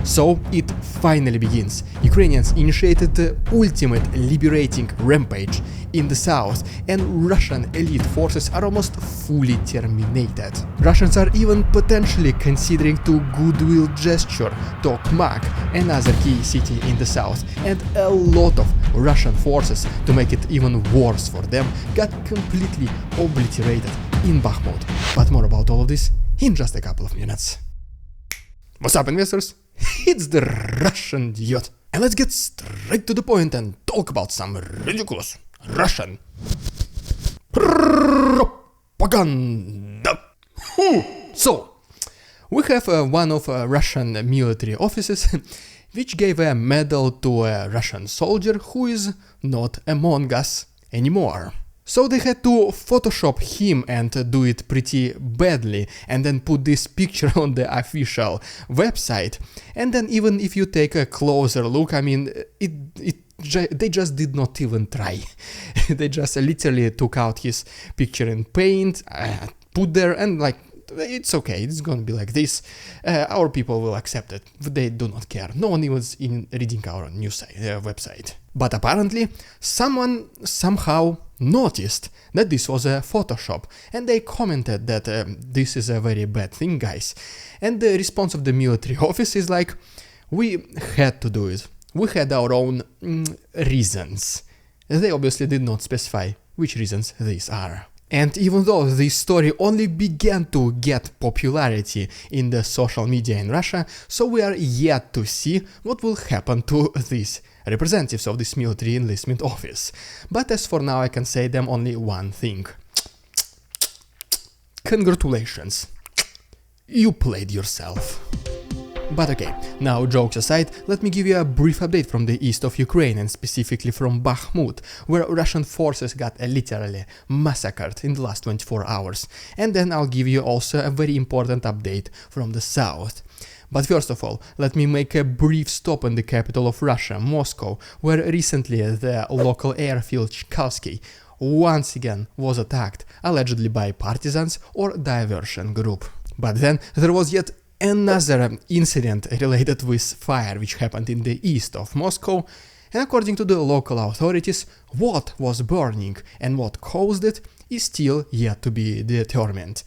So it finally begins. Ukrainians initiated the ultimate liberating rampage in the south, and Russian elite forces are almost fully terminated. Russians are even potentially considering to Goodwill gesture Tokmak, another key city in the south, and a lot of Russian forces, to make it even worse for them, got completely obliterated in Bakhmut. But more about all of this in just a couple of minutes. What's up, investors? It's the Russian dude. And let's get straight to the point and talk about some ridiculous Russian propaganda. So, we have one of Russian military officers which gave a medal to a Russian soldier who is not among us anymore. So they had to Photoshop him and do it pretty badly, and then put this picture on the official website. And then even if you take a closer look, I mean, they just did not even try. They just literally took out his picture in paint, put there, and like, it's okay, it's gonna be like this. Our people will accept it. They do not care. No one was in reading our news website. But apparently, someone somehow noticed that this was a Photoshop, and they commented that this is a very bad thing, guys. And the response of the military office is like, we had to do it. We had our own reasons. They obviously did not specify which reasons these are. And even though this story only began to get popularity in the social media in Russia, so we are yet to see what will happen to these representatives of this military enlistment office. But as for now, I can say them only one thing. Congratulations. You played yourself. But okay, now jokes aside, let me give you a brief update from the east of Ukraine, and specifically from Bakhmut, where Russian forces got literally massacred in the last 24 hours. And then I'll give you also a very important update from the south. But first of all, let me make a brief stop in the capital of Russia, Moscow, where recently the local airfield Chkalsky once again was attacked, allegedly by partisans or diversion group. But then there was yet another incident related with fire which happened in the east of Moscow, and according to the local authorities, what was burning and what caused it is still yet to be determined.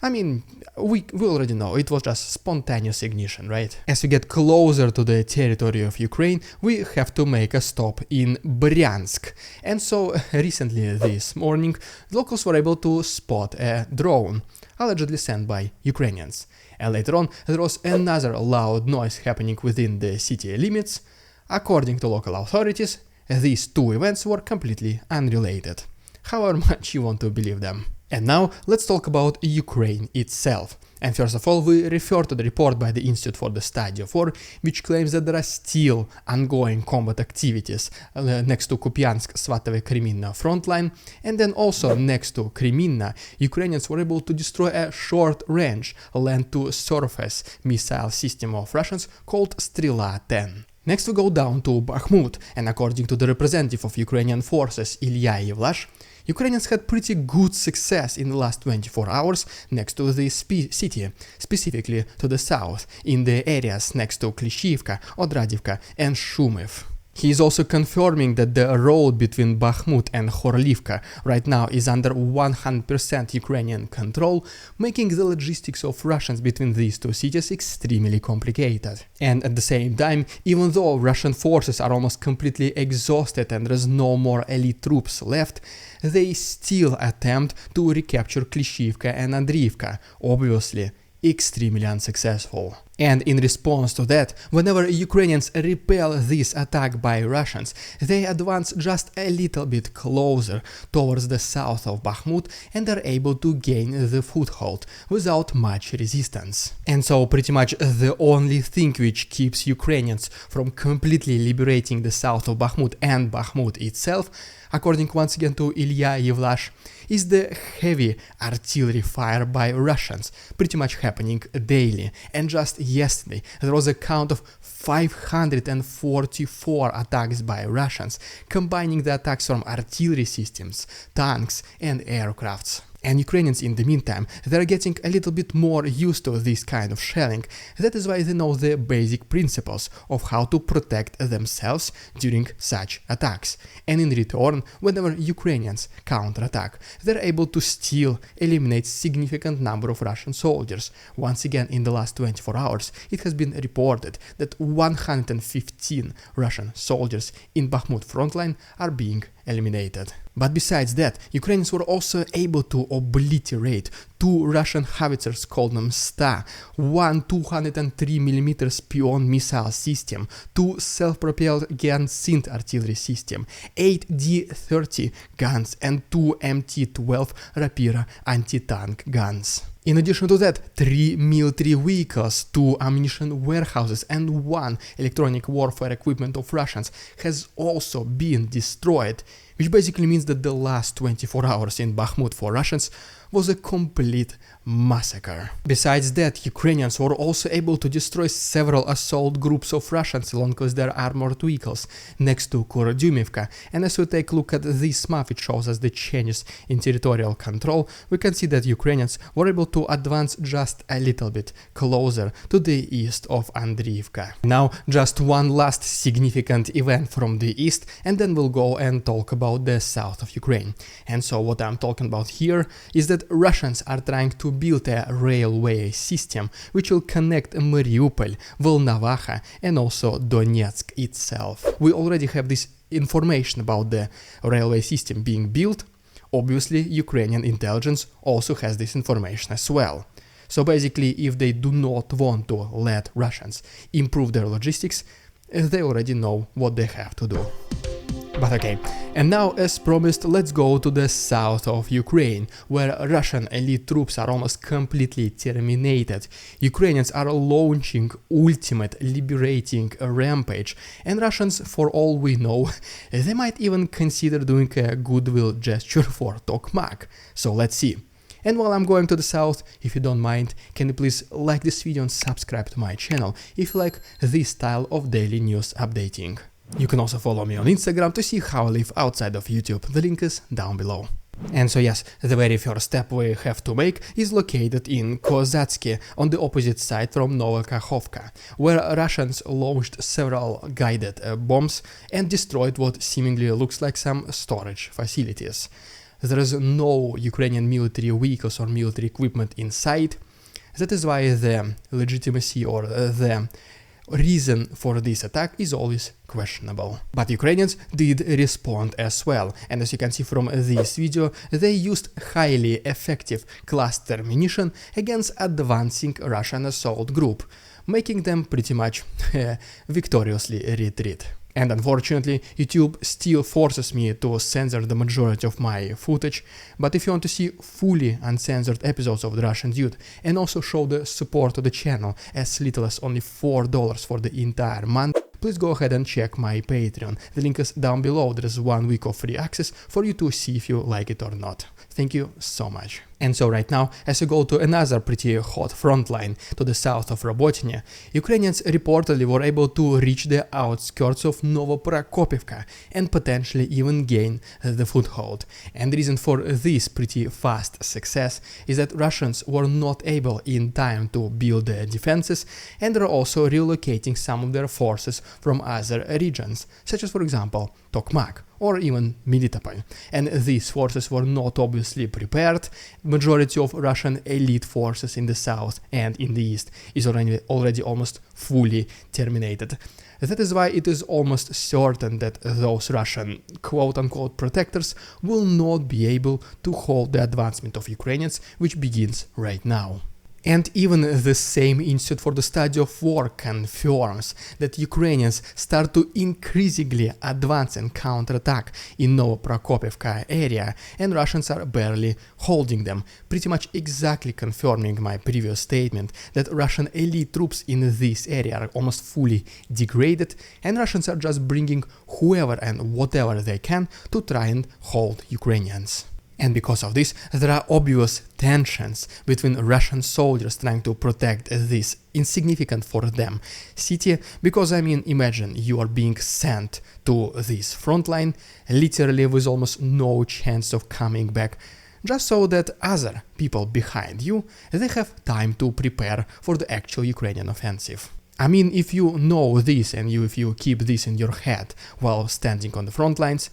I mean, we already know it was just spontaneous ignition, right? As we get closer to the territory of Ukraine, we have to make a stop in Bryansk. And so recently this morning, locals were able to spot a drone, allegedly sent by Ukrainians. And later on, there was another loud noise happening within the city limits. According to local authorities, these two events were completely unrelated, however much you want to believe them. And now, let's talk about Ukraine itself. And first of all, we refer to the report by the Institute for the Study of War, which claims that there are still ongoing combat activities next to Kupiansk-Svatovo-Kreminna front line, and then also next to Kreminna, Ukrainians were able to destroy a short-range land-to-surface missile system of Russians called Strela-10. Next we go down to Bakhmut, and according to the representative of Ukrainian forces Ilya Yevlash, Ukrainians had pretty good success in the last 24 hours next to the city, specifically to the south, in the areas next to Klishivka, Odradivka and Shumev. He is also confirming that the road between Bakhmut and Khorlivka right now is under 100% Ukrainian control, making the logistics of Russians between these two cities extremely complicated. And at the same time, even though Russian forces are almost completely exhausted and there's no more elite troops left, they still attempt to recapture Klishivka and Andriivka, obviously extremely unsuccessful. And in response to that, whenever Ukrainians repel this attack by Russians, they advance just a little bit closer towards the south of Bakhmut and are able to gain the foothold without much resistance. And so pretty much the only thing which keeps Ukrainians from completely liberating the south of Bakhmut and Bakhmut itself, according once again to Ilya Yevlash, is the heavy artillery fire by Russians, pretty much happening daily. And just yesterday there was a count of 544 attacks by Russians, combining the attacks from artillery systems, tanks and aircrafts. And Ukrainians in the meantime, they're getting a little bit more used to this kind of shelling. That is why they know the basic principles of how to protect themselves during such attacks. And in return, whenever Ukrainians counterattack, they're able to still eliminate significant number of Russian soldiers. Once again, in the last 24 hours, it has been reported that 115 Russian soldiers in Bakhmut frontline are being eliminated. But besides that, Ukrainians were also able to obliterate 2 Russian howitzers called them Sta, one 203mm Spion missile system, 2 self-propelled Giant artillery system, 8 D-30 guns and 2 MT-12 Rapira anti-tank guns. In addition to that, 3 military vehicles, 2 ammunition warehouses and 1 electronic warfare equipment of Russians has also been destroyed, which basically means that the last 24 hours in Bakhmut for Russians was a complete massacre. Besides that, Ukrainians were also able to destroy several assault groups of Russians along with their armored vehicles next to Kurodyumivka, and as we take a look at this map, which shows us the changes in territorial control, we can see that Ukrainians were able to advance just a little bit closer to the east of Andriivka. Now, just one last significant event from the east, and then we'll go and talk about the south of Ukraine. And so what I'm talking about here is that Russians are trying to build a railway system which will connect Mariupol, Volnovakha and also Donetsk itself. We already have this information about the railway system being built. Obviously, Ukrainian intelligence also has this information as well. So basically, if they do not want to let Russians improve their logistics, they already know what they have to do. But okay, and now as promised, let's go to the south of Ukraine, where Russian elite troops are almost completely terminated. Ukrainians are launching ultimate liberating rampage, and Russians, for all we know, they might even consider doing a goodwill gesture for Tokmak. So let's see. And while I'm going to the south, if you don't mind, can you please like this video and subscribe to my channel if you like this style of daily news updating. You can also follow me on Instagram to see how I live outside of YouTube, the link is down below. And so yes, the very first step we have to make is located in Kozatsky, on the opposite side from Novokakhovka, where Russians launched several guided bombs and destroyed what seemingly looks like some storage facilities. There is no Ukrainian military vehicles or military equipment inside. That is why the legitimacy or the reason for this attack is always questionable. But Ukrainians did respond as well, and as you can see from this video, they used highly effective cluster munition against advancing Russian assault group, making them pretty much victoriously retreat. And unfortunately, YouTube still forces me to censor the majority of my footage, but if you want to see fully uncensored episodes of The Russian Dude and also show the support to the channel as little as only $4 for the entire month, please go ahead and check my Patreon. The link is down below. There is 1 week of free access for you to see if you like it or not. Thank you so much. And so right now, as we go to another pretty hot front line to the south of Robotyne, Ukrainians reportedly were able to reach the outskirts of Novoprokopivka and potentially even gain the foothold. And the reason for this pretty fast success is that Russians were not able in time to build their defenses, and they're also relocating some of their forces from other regions, such as for example Tokmak or even Melitopol. And these forces were not obviously prepared. Majority of Russian elite forces in the south and in the east is already almost fully terminated. That is why it is almost certain that those Russian quote-unquote protectors will not be able to halt the advancement of Ukrainians, which begins right now. And even the same Institute for the Study of War confirms that Ukrainians start to increasingly advance and counterattack in Novoprokopivka area, and Russians are barely holding them, pretty much exactly confirming my previous statement that Russian elite troops in this area are almost fully degraded, and Russians are just bringing whoever and whatever they can to try and hold Ukrainians. And because of this, there are obvious tensions between Russian soldiers trying to protect this insignificant for them city, because I mean, imagine you are being sent to this front line, literally with almost no chance of coming back just so that other people behind you, they have time to prepare for the actual Ukrainian offensive. I mean, if you know this and if you keep this in your head while standing on the front lines,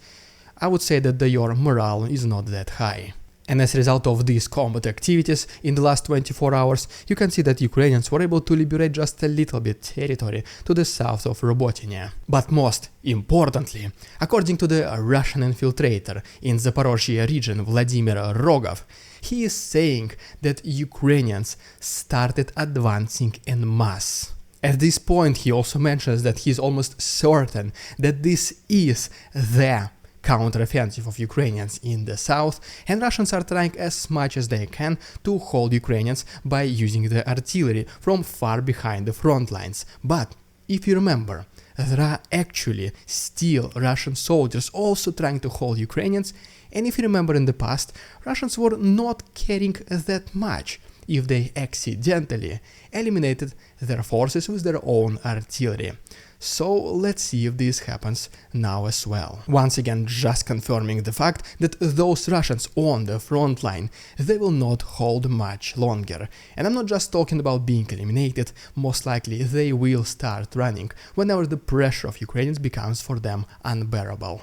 I would say that your morale is not that high. And as a result of these combat activities in the last 24 hours, you can see that Ukrainians were able to liberate just a little bit territory to the south of Robotyne. But most importantly, according to the Russian infiltrator in Zaporozhye region Vladimir Rogov, he is saying that Ukrainians started advancing en masse. At this point, he also mentions that he is almost certain that this is the counteroffensive of Ukrainians in the south, and Russians are trying as much as they can to hold Ukrainians by using the artillery from far behind the front lines. But if you remember, there are actually still Russian soldiers also trying to hold Ukrainians, and if you remember in the past, Russians were not caring that much if they accidentally eliminated their forces with their own artillery. So let's see if this happens now as well. Once again, just confirming the fact that those Russians on the front line, they will not hold much longer. And I'm not just talking about being eliminated, most likely they will start running whenever the pressure of Ukrainians becomes for them unbearable.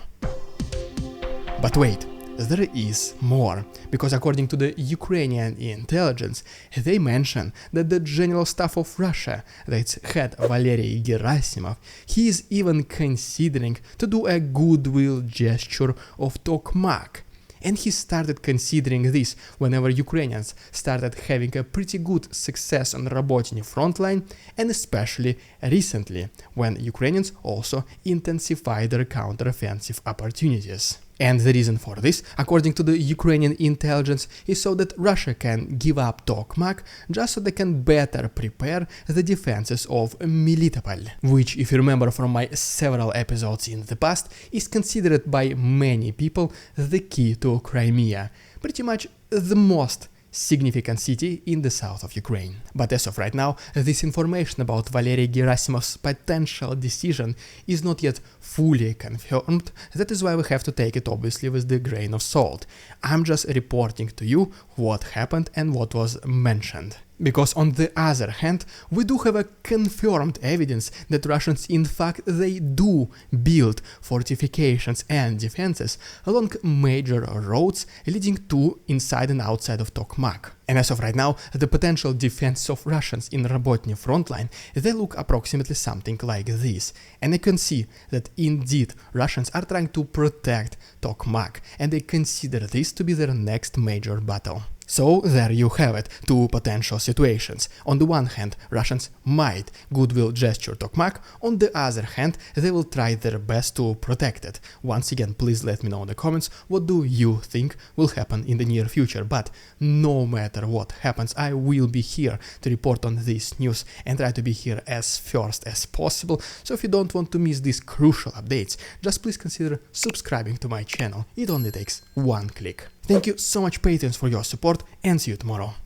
But wait, there is more, because according to the Ukrainian intelligence, they mention that the General Staff of Russia, that's head Valery Gerasimov, he is even considering to do a goodwill gesture of Tokmak. And he started considering this whenever Ukrainians started having a pretty good success on Robotyne frontline, and especially recently, when Ukrainians also intensified their counteroffensive opportunities. And the reason for this, according to the Ukrainian intelligence, is so that Russia can give up Tokmak just so they can better prepare the defenses of Melitopol, which, if you remember from my several episodes in the past, is considered by many people the key to Crimea, pretty much the most significant city in the south of Ukraine. But as of right now, this information about Valery Gerasimov's potential decision is not yet fully confirmed. That is why we have to take it obviously with the grain of salt. I'm just reporting to you what happened and what was mentioned. Because on the other hand, we do have a confirmed evidence that Russians in fact they do build fortifications and defenses along major roads leading to inside and outside of Tokmak. And as of right now, the potential defense of Russians in Robotyne frontline, they look approximately something like this. And you can see that indeed Russians are trying to protect Tokmak, and they consider this to be their next major battle. So there you have it, two potential situations. On the one hand, Russians might goodwill gesture Tokmak, on the other hand, they will try their best to protect it. Once again, please let me know in the comments what do you think will happen in the near future, but no matter what happens, I will be here to report on this news and try to be here as first as possible, so if you don't want to miss these crucial updates, just please consider subscribing to my channel, it only takes one click. Thank you so much patrons for your support, and see you tomorrow.